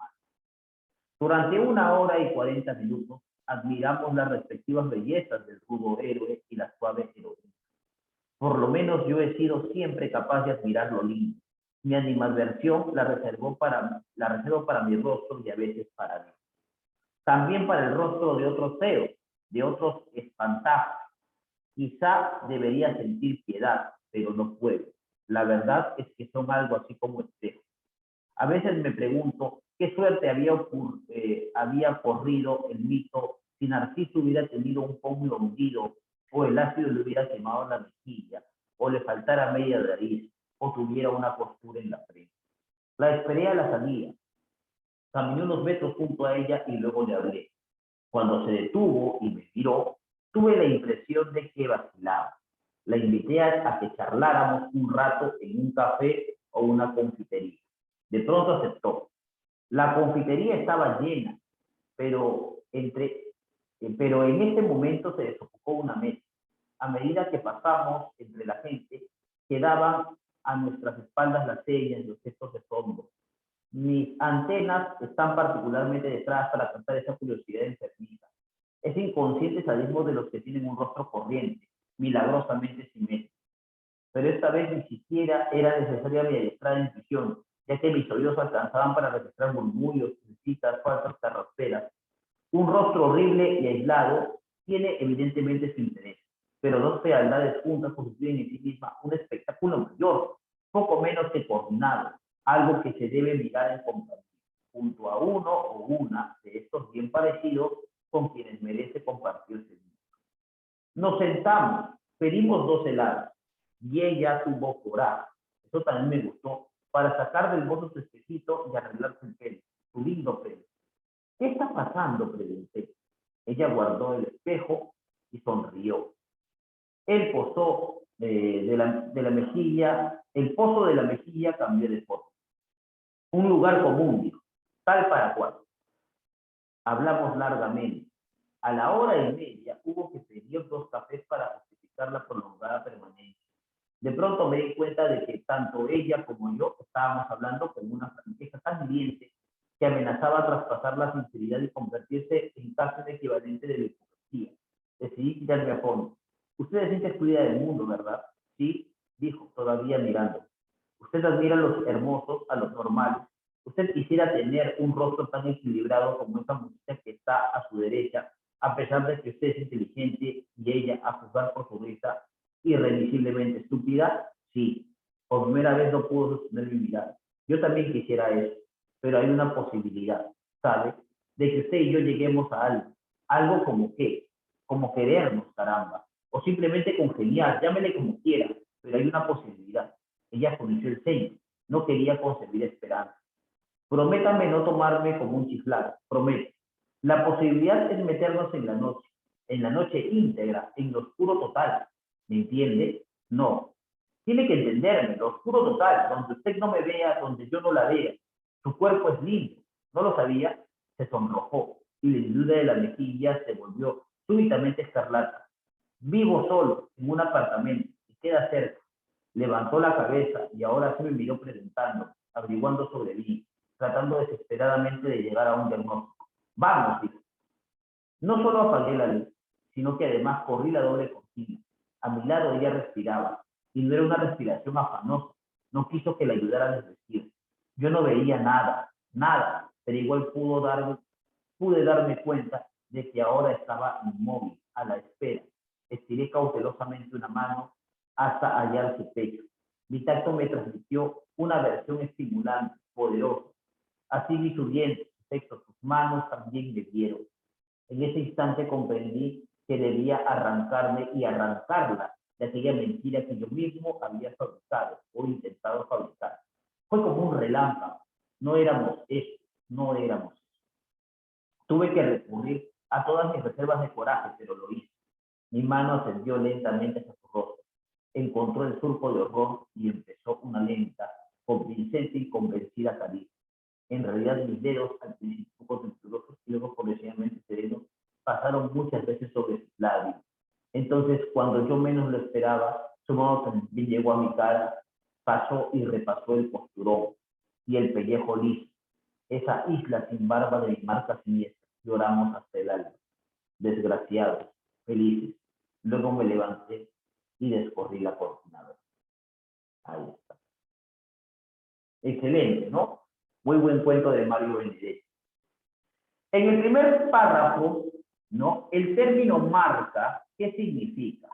Durante 1 hora y 40 minutos admiramos las respectivas bellezas del rudo héroe y la suave heroína. Por lo menos yo he sido siempre capaz de admirar lo lindo. Mi animadversión la reservo para mi rostro y a veces para mí. También para el rostro de otros feos, de otros espantajos. Quizá debería sentir piedad, pero no puedo. La verdad es que son algo así como espejos. A veces me pregunto qué suerte había corrido el mito si Narciso hubiera tenido un pómulo hundido, o el ácido le hubiera quemado la mejilla, o le faltara media nariz, o tuviera una costura en la frente. La esperé a la salida. Caminé unos metros junto a ella y luego le hablé. Cuando se detuvo y me miró, tuve la impresión de que vacilaba. La invité a que charláramos un rato en un café o una confitería. De pronto aceptó. La confitería estaba llena, pero, pero en este momento se desocupó una mesa. A medida que pasamos entre la gente, quedaban a nuestras espaldas las señas, los gestos de fondo. Mis antenas están particularmente detrás para captar esa curiosidad enfermiza, ese inconsciente sadismo de los que tienen un rostro corriente, milagrosamente simétrico. Pero esta vez ni siquiera era necesaria mi adiestrada intuición, ya que mis oídos alcanzaban para registrar murmullos, risitas, falsas carrasperas. Un rostro horrible y aislado tiene evidentemente su interés, pero dos fealdades juntas constituyen en sí misma un espectáculo mayor, poco menos que coordinado, algo que se debe mirar en compañía, junto a uno o una de estos bien parecidos con quienes merece compartirse el mundo. Nos sentamos, pedimos 2 helados, y ella tuvo coraje, eso también me gustó, para sacar del bolso su espejito y arreglarse el pelo, su lindo pelo. ¿Qué está pasando?, pregunté. Ella guardó el espejo y sonrió. El pozo de la mejilla, el pozo de la mejilla cambió de forma. Un lugar común, dijo, tal para cual. Hablamos largamente. A la hora y media hubo que pedir 2 cafés para justificar la prolongada permanencia. De pronto me di cuenta de que tanto ella como yo estábamos hablando con una franqueza tan hiriente que amenazaba traspasar la sinceridad y convertirse en casi un equivalente de la hipocresía. Decidí tirarme a fondo. Usted se siente excluida del mundo, ¿verdad? Sí, dijo, todavía mirando. Usted admira a los hermosos, a los normales. Usted quisiera tener un rostro tan equilibrado como esa muchacha que está a su derecha, a pesar de que usted es inteligente y ella, a juzgar por su risa, irremisiblemente estúpida. Sí, por primera vez no pudo sostener mi mirada. Yo también quisiera eso, pero hay una posibilidad, ¿sabe? De que usted y yo lleguemos a algo. Algo como qué, como querernos, caramba, o simplemente congeniar, llámele como quiera, pero hay una posibilidad. Ella frunció el ceño, no quería concebir esperanza. Prométame no tomarme como un chiflado, prometo. La posibilidad es meternos en la noche íntegra, en lo oscuro total. ¿Me entiende? No. Tiene que entenderme, lo oscuro total, donde usted no me vea, donde yo no la vea. Su cuerpo es lindo. ¿No lo sabía? Se sonrojó y la lindura de la mejilla se volvió súbitamente escarlata. Vivo solo, en un apartamento, y queda cerca. Levantó la cabeza y ahora se me miró preguntando, averiguando sobre mí, tratando desesperadamente de llegar a un diagnóstico. Vamos, dijo. No solo apagué la luz, sino que además corrí la doble cortina. A mi lado ella respiraba, y no era una respiración afanosa. No quiso que la ayudara a desvestir. Yo no veía nada, nada, pero igual pude darme cuenta de que ahora estaba inmóvil, a la espera. Estiré cautelosamente una mano hasta hallar su pecho. Mi tacto me transmitió una versión estimulante, poderosa. Así vi su vientre, su sexo, sus manos también me dieron. En ese instante comprendí que debía arrancarme y arrancarla de aquella mentira que yo mismo había fabricado o intentado fabricar. Fue como un relámpago. No éramos eso, no éramos eso. Tuve que recurrir a todas mis reservas de coraje, pero lo hice. Mi mano ascendió lentamente hacia su rostro. Encontró el surco de horror y empezó una lenta, convincente y convencida caricia. En realidad mis dedos, al principio poco temblorosos y luego progresivamente serenos, pasaron muchas veces sobre sus labios. Entonces, cuando yo menos lo esperaba, su mano también llegó a mi cara, pasó y repasó el posturón y el pellejo liso, esa isla sin barba de mi marca siniestra. Lloramos hasta el alma, desgraciados, felices. Luego me levanté y descorrí la cortina. Ahí está. Excelente, ¿no? Muy buen cuento de Mario Benedetti. En el primer párrafo, ¿no? El término marca, ¿qué significa?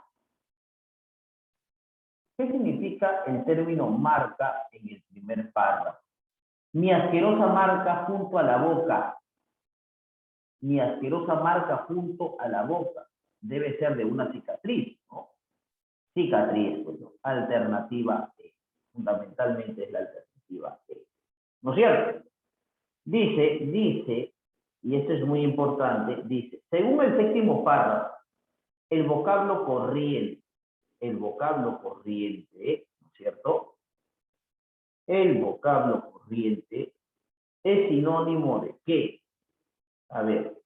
¿Qué significa el término marca en el primer párrafo? Mi asquerosa marca junto a la boca. Mi asquerosa marca junto a la boca. Debe ser de una cicatriz, ¿no? Cicatriz, pues, ¿no? Alternativa E. Fundamentalmente es la alternativa E. ¿No es cierto? Dice, y esto es muy importante, dice, según el séptimo párrafo, el vocablo corriente, ¿no es cierto? El vocablo corriente es sinónimo de ¿qué? A ver,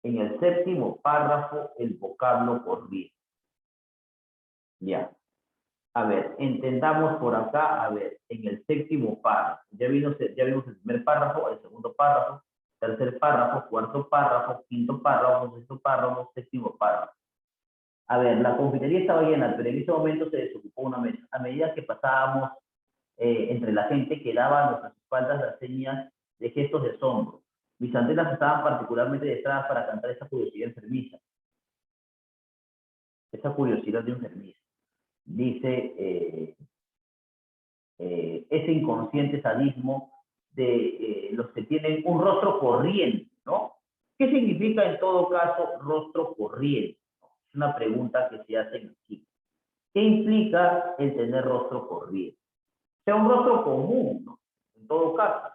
en el séptimo párrafo, el vocablo corriente. Ya. A ver, entendamos por acá, a ver, en el séptimo párrafo. Ya vimos el primer párrafo, el segundo párrafo, tercer párrafo, cuarto párrafo, quinto párrafo, sexto párrafo, séptimo párrafo. A ver, la confitería estaba llena, pero en ese momento se desocupó una mesa. A medida que pasábamos entre la gente, quedaba a nuestras espaldas las señas de gestos de asombro. Mis antenas estaban particularmente detrás para cantar esa curiosidad enfermiza. Esa curiosidad de enfermiza. Dice ese inconsciente sadismo de los que tienen un rostro corriente, ¿no? ¿Qué significa en todo caso rostro corriente? Es una pregunta que se hace aquí. ¿Qué implica el tener rostro corriente? O sea, un rostro común, ¿no? En todo caso,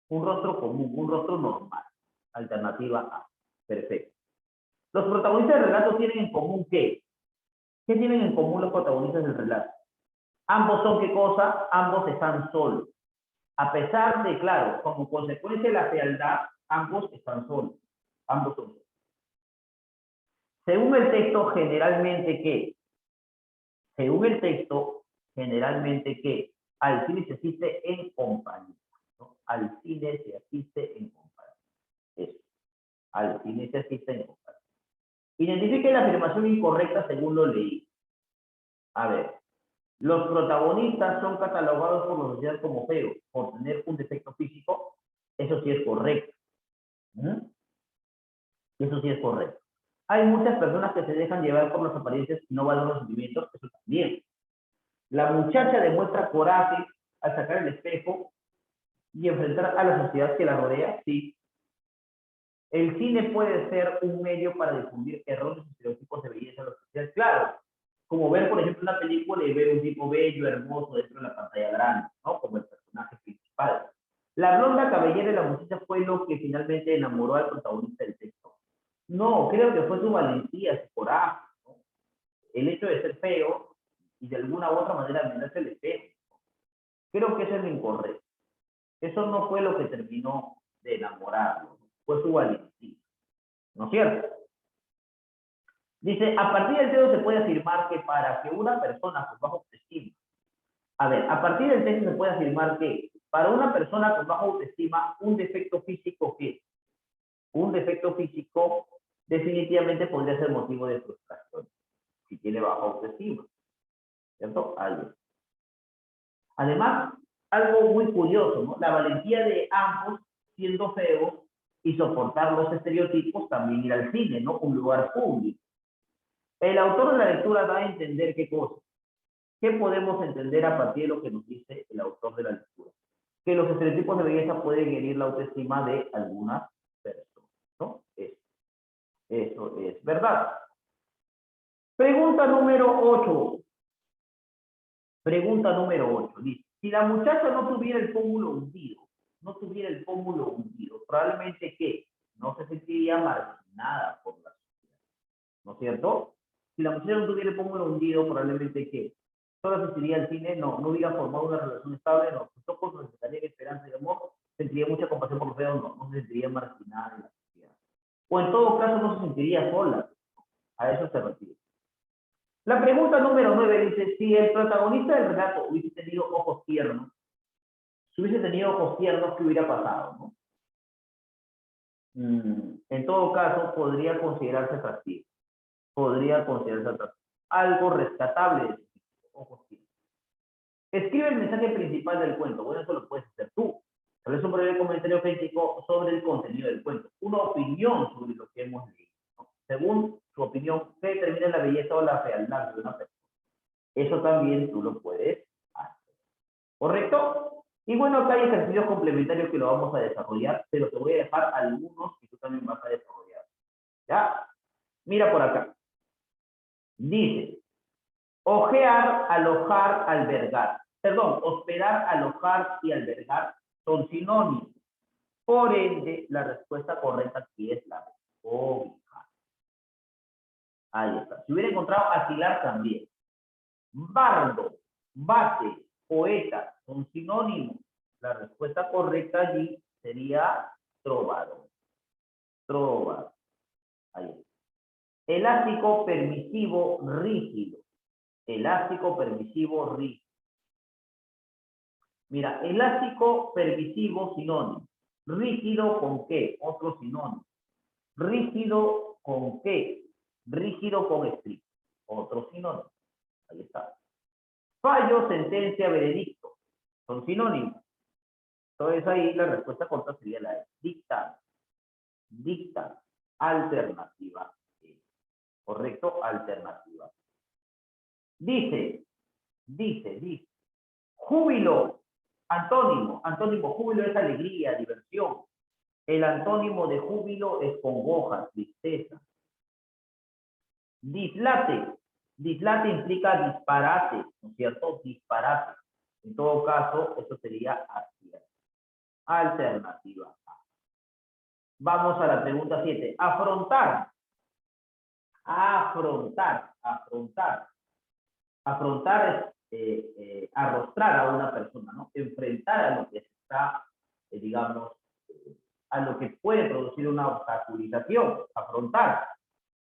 un rostro común, un rostro normal. Alternativa A. Perfecto. Los protagonistas del relato tienen en común ¿qué? ¿Qué tienen en común los protagonistas del relato? Ambos son ¿qué cosa? Ambos están solos. A pesar de, claro, como consecuencia de la fealdad, ambos están solos. Ambos son solos. Según el texto, generalmente ¿qué? Según el texto, generalmente ¿qué? Al cine se asiste en compañía, ¿no? Al cine se asiste en compañía. Eso. Al cine se asiste en compañía. Identifique la afirmación incorrecta según lo leí. A ver. Los protagonistas son catalogados por la sociedad como feos, por tener un defecto físico. Eso sí es correcto. Eso sí es correcto. Hay muchas personas que se dejan llevar por las apariencias y no valoran los sentimientos. Eso también. La muchacha demuestra coraje al sacar el espejo y enfrentar a la sociedad que la rodea. Sí. El cine puede ser un medio para difundir errores y estereotipos de belleza en la sociedad. Claro. Como ver, por ejemplo, una película y ver un tipo bello, hermoso dentro de la pantalla grande, ¿no? Como el personaje principal. La blonda cabellera de la muchacha fue lo que finalmente enamoró al protagonista del texto. No, creo que fue su valentía, su coraje, ¿no? El hecho de ser feo y de alguna u otra manera mirarse el espejo. Creo que eso es lo incorrecto. Eso no fue lo que terminó de enamorarlo, ¿no? Fue su valentía. ¿No es cierto? Dice, a partir del texto se puede afirmar que para que una persona con baja autoestima, a ver, a partir del texto se puede afirmar que para una persona con baja autoestima, un defecto físico, ¿qué? Un defecto físico definitivamente podría ser motivo de frustración, si tiene baja autoestima, ¿cierto? Algo. Además, algo muy curioso, ¿no? La valentía de ambos, siendo feos, y soportar los estereotipos, también ir al cine, ¿no? Un lugar público. El autor de la lectura da a entender qué cosa. ¿Qué podemos entender a partir de lo que nos dice el autor de la lectura? Que los estereotipos de belleza pueden herir la autoestima de algunas personas, ¿no? Eso es verdad. Pregunta número 8. Pregunta número 8. Dice, si la muchacha no tuviera el pómulo hundido, probablemente ¿qué? No se sentiría marginada por la sociedad, ¿no es cierto? Si la muchacha no tuviera el pómulo hundido, probablemente ¿qué? Solo asistiría al cine, no hubiera formado una relación estable, no, sus ojos no necesitarían esperanza y amor, sentiría mucha compasión por los feos, no se sentiría marginada en la sociedad. O en todo caso no se sentiría sola, a eso se refiere. La pregunta número 9 dice, si el protagonista del relato hubiese tenido ojos tiernos, ¿qué hubiera pasado? ¿No? En todo caso, podría considerarse atractivo. Algo rescatable de ojos tiernos. Escribe el mensaje principal del cuento. Bueno, eso lo puedes hacer tú. Tal vez un breve comentario crítico sobre el contenido del cuento. Una opinión sobre lo que hemos leído, ¿no? Según su opinión, ¿qué determina la belleza o la fealdad de una persona? Eso eso también tú lo puedes hacer. ¿Correcto? Y bueno, acá hay ejercicios complementarios que lo vamos a desarrollar, pero te voy a dejar algunos que tú también vas a desarrollar. ¿Ya? Mira por acá. Dice, ojear, alojar, albergar. Perdón, hospedar, alojar y albergar son sinónimos. Por ende, la respuesta correcta aquí es la de cobijar. Ahí está. Si hubiera encontrado asilar también. Bardo, bate, poeta son sinónimos. La respuesta correcta allí sería trovador. Trovador. Ahí está. Elástico, permisivo, rígido. Elástico, permisivo, rígido. Mira, elástico, permisivo, sinónimo. Rígido, ¿con qué? Otro sinónimo. Rígido, ¿con qué? Rígido con estricto. Otro sinónimo. Ahí está. Fallo, sentencia, veredicto. Son sinónimos. Entonces ahí la respuesta correcta sería la de dictar. Dictar. Alternativa. ¿Correcto? Alternativa. Dice. Júbilo. Antónimo. Antónimo, júbilo es alegría, diversión. El antónimo de júbilo es congoja, tristeza. Dislate. Dislate implica disparate, ¿no es cierto? Disparate. En todo caso, eso sería acierto. Alternativa A. Vamos a la pregunta 7. Afrontar. Afrontar. Afrontar. Afrontar es arrostrar a una persona, ¿no? Enfrentar a lo que está, digamos, a lo que puede producir una obstaculización. Afrontar.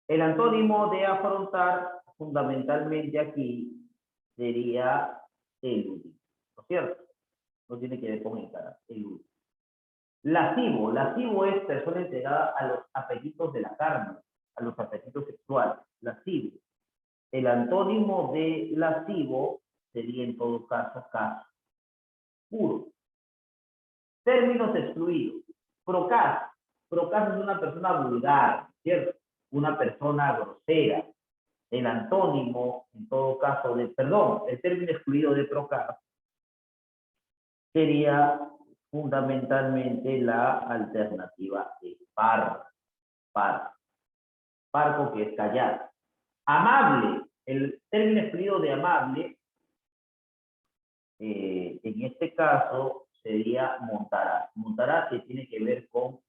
El antónimo de afrontar, fundamentalmente aquí, sería eludir, ¿no es cierto? No tiene que ver con encarar, eludir. Lascivo. Lascivo es persona entregada a los apetitos de la carne, a los apetitos sexuales. Lascivo. El antónimo de lascivo sería en todo caso puro. Términos excluidos. Procaz. Procaz es una persona vulgar, ¿cierto? Una persona grosera. El antónimo, en todo caso, el término excluido de procaz sería fundamentalmente la alternativa de parco. Parco, que es callar. Amable. El término excluido de amable, en este caso, sería montaraz. Montaraz que tiene que ver con,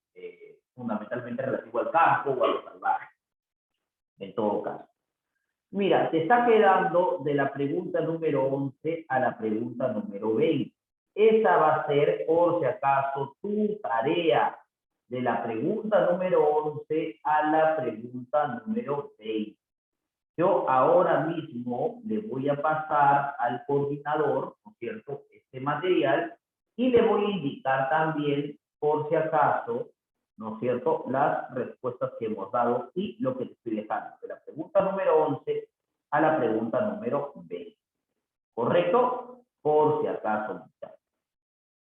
fundamentalmente relativo al campo o a lo salvaje. En todo caso. Mira, te está quedando de la pregunta número 11 a la pregunta número 20. Esa va a ser, por si acaso, tu tarea. De la pregunta número 11 a la pregunta número 20. Yo ahora mismo le voy a pasar al coordinador, ¿no es cierto?, este material, y le voy a indicar también, por si acaso, ¿no es cierto?, las respuestas que hemos dado y lo que te estoy dejando, de la pregunta número 11 a la pregunta número 20. ¿Correcto? Por si acaso, muchachos.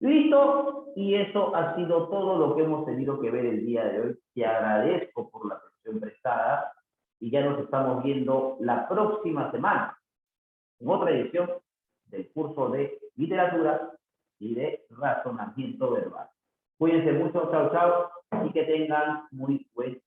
Listo, y eso ha sido todo lo que hemos tenido que ver el día de hoy. Te agradezco por la atención prestada y ya nos estamos viendo la próxima semana en otra edición del curso de literatura y de razonamiento verbal. Cuídense mucho, chao, chao, y que tengan muy buen